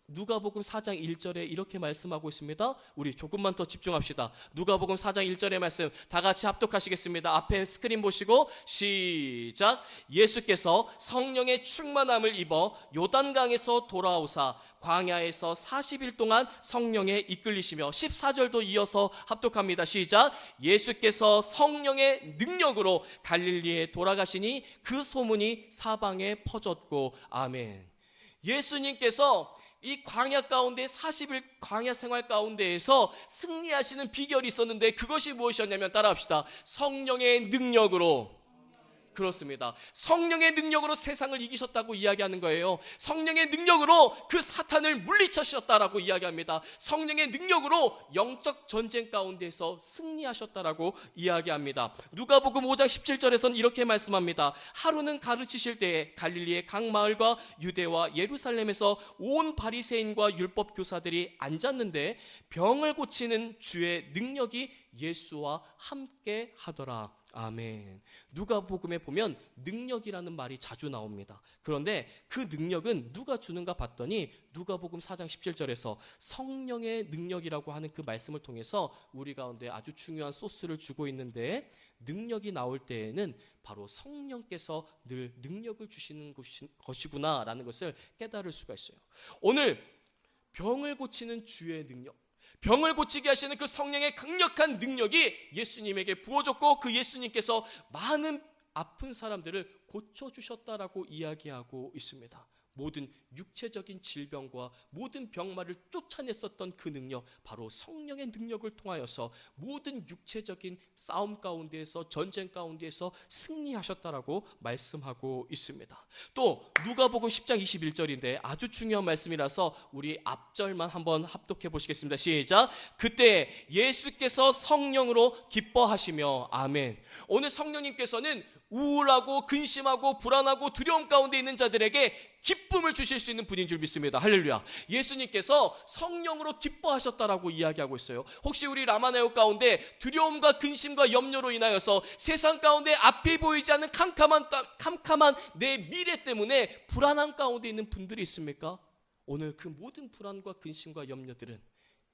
누가복음 4장 1절에 이렇게 말씀하고 있습니다. 우리 조금만 더 집중합시다. 누가복음 4장 1절의 말씀 다 같이 합독하시겠습니다. 앞에 스크린 보시고 시작. 예수께서 성령의 충만함을 입어 요단강에서 돌아오사 광야에서 40일 동안 성령에 이끌리시며, 14절도 이어서 합독합니다. 시작. 예수께서 성령의 능력으로 갈릴리에 돌아가시니 그 소문이 사방에 퍼졌고. 아멘. 예수님께서 이 광야 가운데 40일 광야 생활 가운데에서 승리하시는 비결이 있었는데 그것이 무엇이었냐면 따라합시다. 성령의 능력으로. 그렇습니다. 성령의 능력으로 세상을 이기셨다고 이야기하는 거예요. 성령의 능력으로 그 사탄을 물리치셨다라고 이야기합니다. 성령의 능력으로 영적 전쟁 가운데서 승리하셨다라고 이야기합니다. 누가복음 5장 17절에서는 이렇게 말씀합니다. 하루는 가르치실 때에 갈릴리의 각 마을과 유대와 예루살렘에서 온 바리새인과 율법 교사들이 앉았는데 병을 고치는 주의 능력이 예수와 함께 하더라. 아멘. 누가복음에 보면 능력이라는 말이 자주 나옵니다. 그런데 그 능력은 누가 주는가 봤더니 누가복음 4장 17절에서 성령의 능력이라고 하는 그 말씀을 통해서 우리 가운데 아주 중요한 소스를 주고 있는데, 능력이 나올 때에는 바로 성령께서 늘 능력을 주시는 것이구나라는 것을 깨달을 수가 있어요. 오늘 병을 고치는 주의 능력, 병을 고치게 하시는 그 성령의 강력한 능력이 예수님에게 부어졌고 그 예수님께서 많은 아픈 사람들을 고쳐주셨다라고 이야기하고 있습니다. 모든 육체적인 질병과 모든 병마를 쫓아냈었던 그 능력, 바로 성령의 능력을 통하여서 모든 육체적인 싸움 가운데에서, 전쟁 가운데에서 승리하셨다라고 말씀하고 있습니다. 또 누가복음 10장 21절인데 아주 중요한 말씀이라서 우리 앞절만 한번 합독해 보시겠습니다. 시작. 그때 예수께서 성령으로 기뻐하시며. 아멘. 오늘 성령님께서는 우울하고 근심하고 불안하고 두려움 가운데 있는 자들에게 기쁨을 주실 수 있는 분인 줄 믿습니다. 할렐루야. 예수님께서 성령으로 기뻐하셨다라고 이야기하고 있어요. 혹시 우리 라마네오 가운데 두려움과 근심과 염려로 인하여서 세상 가운데 앞이 보이지 않는 캄캄한 내 미래 때문에 불안한 가운데 있는 분들이 있습니까? 오늘 그 모든 불안과 근심과 염려들은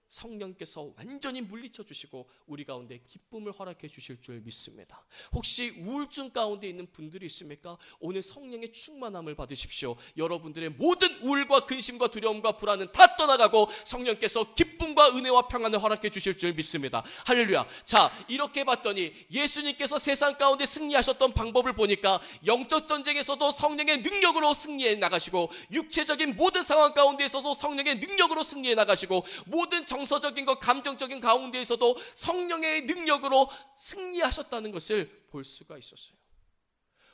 성령께서 완전히 물리쳐 주시고 우리 가운데 기쁨을 허락해 주실 줄 믿습니다. 혹시 우울증 가운데 있는 분들이 있습니까? 오늘 성령의 충만함을 받으십시오. 여러분들의 모든 우울과 근심과 두려움과 불안은 다 떠나가고 성령께서 기쁨을 기쁨과 은혜와 평안을 허락해 주실 줄 믿습니다. 할렐루야. 자, 이렇게 봤더니 예수님께서 세상 가운데 승리하셨던 방법을 보니까 영적 전쟁에서도 성령의 능력으로 승리해 나가시고, 육체적인 모든 상황 가운데에서도 성령의 능력으로 승리해 나가시고, 모든 정서적인 것, 감정적인 가운데에서도 성령의 능력으로 승리하셨다는 것을 볼 수가 있었어요.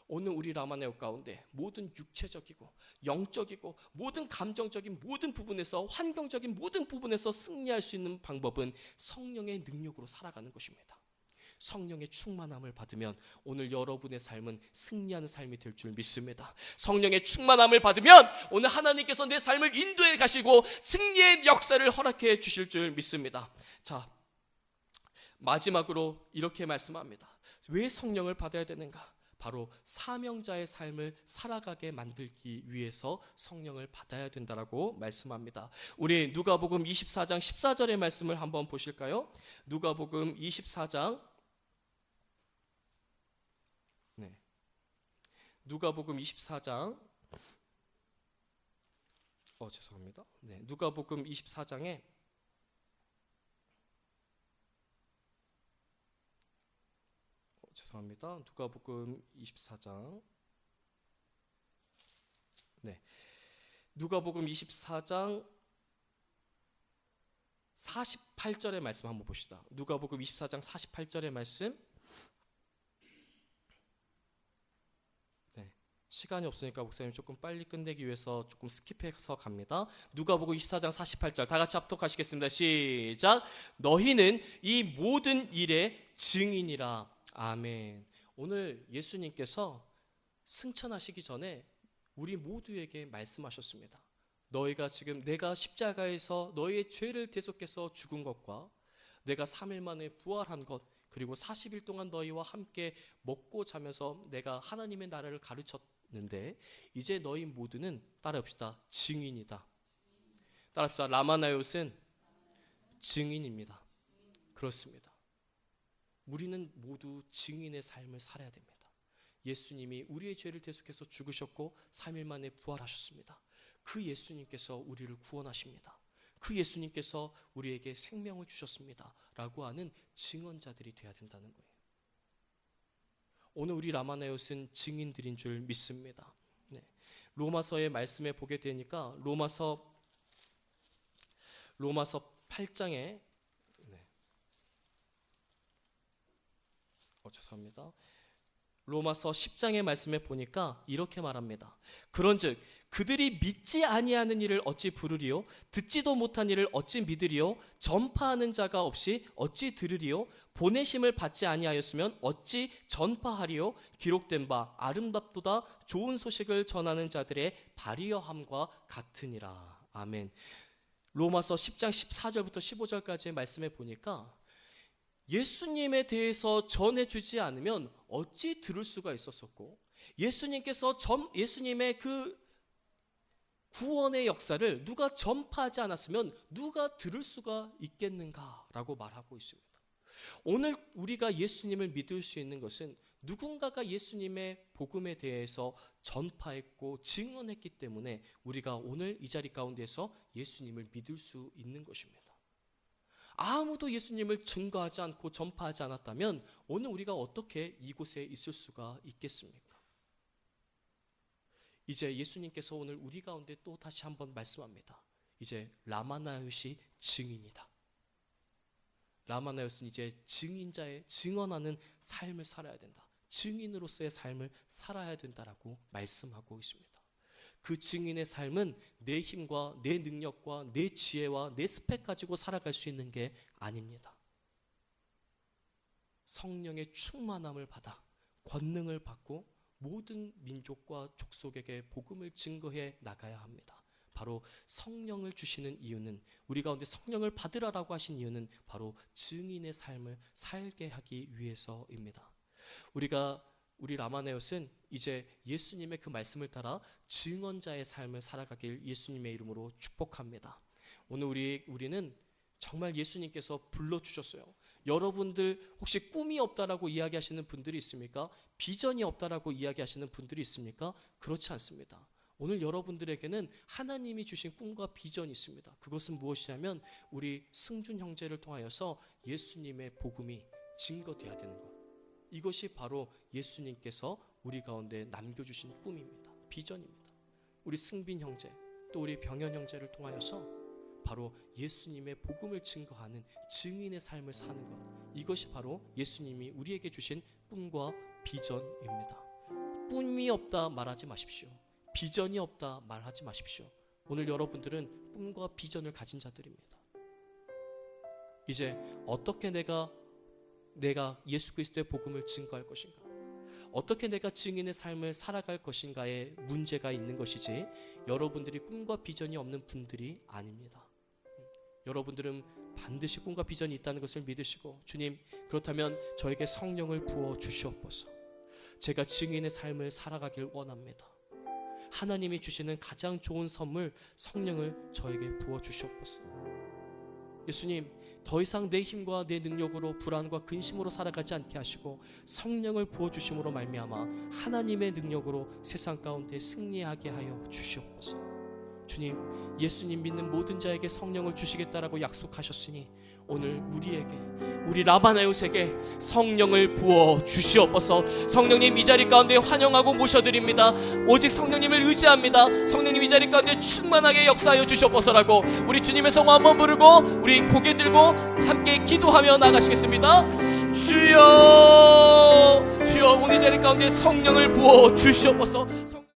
오늘 우리 라마네오 가운데 모든 육체적이고 영적이고 모든 감정적인 모든 부분에서, 환경적인 모든 부분에서 승리할 수 있는 방법은 성령의 능력으로 살아가는 것입니다. 성령의 충만함을 받으면 오늘 여러분의 삶은 승리하는 삶이 될 줄 믿습니다. 성령의 충만함을 받으면 오늘 하나님께서 내 삶을 인도해 가시고 승리의 역사를 허락해 주실 줄 믿습니다. 자, 마지막으로 이렇게 말씀합니다. 왜 성령을 받아야 되는가? 바로 사명자의 삶을 살아가게 만들기 위해서 성령을 받아야 된다라고 말씀합니다. 우리 누가복음 24장 14절의 말씀을 한번 보실까요? 누가복음 24장 누가복음 24장 죄송합니다. 누가복음 24장에 누가복음 24장 누가복음 24장 48절의 말씀 한번 봅시다. 누가복음 24장 48절의 말씀. 시간이 없으니까 목사님 조금 빨리 끝내기 위해서 조금 스킵해서 갑니다. 누가복음 24장 48절 다 같이 합독하시겠습니다. 시작. 너희는 이 모든 일의 증인이라. 아멘. 오늘 예수님께서 승천하시기 전에 우리 모두에게 말씀하셨습니다. 너희가 지금 내가 십자가에서 너희의 죄를 대속해서 죽은 것과 내가 3일 만에 부활한 것, 그리고 40일 동안 너희와 함께 먹고 자면서 내가 하나님의 나라를 가르쳤는데 이제 너희 모두는 따라합시다. 증인이다. 따라합시다. 라마나요스는 증인입니다. 그렇습니다. 우리는 모두 증인의 삶을 살아야 됩니다. 예수님이 우리의 죄를 대속해서 죽으셨고 3일 만에 부활하셨습니다. 그 예수님께서 우리를 구원하십니다. 그 예수님께서 우리에게 생명을 주셨습니다 라고 하는 증언자들이 되어야 된다는 거예요. 오늘 우리 라마나요스는 증인들인 줄 믿습니다. 로마서의 말씀에 보게 되니까 로마서 8장에 로마서 10장의 말씀에 보니까 이렇게 말합니다. 그런즉 그들이 믿지 아니하는 일을 어찌 부르리요? 듣지도 못한 일을 어찌 믿으리요? 전파하는 자가 없이 어찌 들으리요? 보내심을 받지 아니하였으면 어찌 전파하리요? 기록된 바 아름답도다 좋은 소식을 전하는 자들의 발이여함과 같으니라. 아멘. 로마서 10장 14절부터 15절까지의 말씀에 보니까 예수님에 대해서 전해주지 않으면 어찌 들을 수가 있었었고, 예수님의 그 구원의 역사를 누가 전파하지 않았으면 누가 들을 수가 있겠는가라고 말하고 있습니다. 오늘 우리가 예수님을 믿을 수 있는 것은 누군가가 예수님의 복음에 대해서 전파했고 증언했기 때문에 우리가 오늘 이 자리 가운데서 예수님을 믿을 수 있는 것입니다. 아무도 예수님을 증거하지 않고 전파하지 않았다면 오늘 우리가 어떻게 이곳에 있을 수가 있겠습니까? 이제 예수님께서 오늘 우리 가운데 또 다시 한번 말씀합니다. 이제 라마나요시 증인이다. 라마나요스는 이제 증인자의 증언하는 삶을 살아야 된다. 증인으로서의 삶을 살아야 된다라고 말씀하고 있습니다. 그 증인의 삶은 내 힘과 내 능력과 내 지혜와 내 스펙 가지고 살아갈 수 있는 게 아닙니다. 성령의 충만함을 받아 권능을 받고 모든 민족과 족속에게 복음을 증거해 나가야 합니다. 바로 성령을 주시는 이유는, 우리 가운데 성령을 받으라라고 하신 이유는 바로 증인의 삶을 살게 하기 위해서입니다. 우리 라마네오스는 이제 예수님의 그 말씀을 따라 증언자의 삶을 살아가길 예수님의 이름으로 축복합니다. 오늘 우리는 정말 예수님께서 불러주셨어요. 여러분들 혹시 꿈이 없다라고 이야기하시는 분들이 있습니까? 비전이 없다라고 이야기하시는 분들이 있습니까? 그렇지 않습니다. 오늘 여러분들에게는 하나님이 주신 꿈과 비전이 있습니다. 그것은 무엇이냐면 우리 승준 형제를 통하여서 예수님의 복음이 증거되어야 되는 것. 이것이 바로 예수님께서 우리 가운데 남겨주신 꿈입니다. 비전입니다. 우리 승빈 형제 또 우리 병현 형제를 통하여서 바로 예수님의 복음을 증거하는 증인의 삶을 사는 것. 이것이 바로 예수님이 우리에게 주신 꿈과 비전입니다. 꿈이 없다 말하지 마십시오. 비전이 없다 말하지 마십시오. 오늘 여러분들은 꿈과 비전을 가진 자들입니다. 이제 어떻게 내가 예수 그리스도의 복음을 증거할 것인가, 어떻게 내가 증인의 삶을 살아갈 것인가에 문제가 있는 것이지 여러분들이 꿈과 비전이 없는 분들이 아닙니다. 여러분들은 반드시 꿈과 비전이 있다는 것을 믿으시고, 주님, 그렇다면 저에게 성령을 부어 주시옵소서. 제가 증인의 삶을 살아가길 원합니다. 하나님이 주시는 가장 좋은 선물 성령을 저에게 부어 주시옵소서. 예수님, 더 이상 내 힘과 내 능력으로 불안과 근심으로 살아가지 않게 하시고 성령을 부어주심으로 말미암아 하나님의 능력으로 세상 가운데 승리하게 하여 주시옵소서. 주님, 예수님 믿는 모든 자에게 성령을 주시겠다라고 약속하셨으니 오늘 우리 라바나요스에게 성령을 부어 주시옵소서. 성령님, 이 자리 가운데 환영하고 모셔드립니다. 오직 성령님을 의지합니다. 성령님, 이 자리 가운데 충만하게 역사하여 주시옵소서라고 우리 주님의 성호 한번 부르고 우리 고개 들고 함께 기도하며 나가시겠습니다. 주여, 주여, 오늘 이 자리 가운데 성령을 부어 주시옵소서.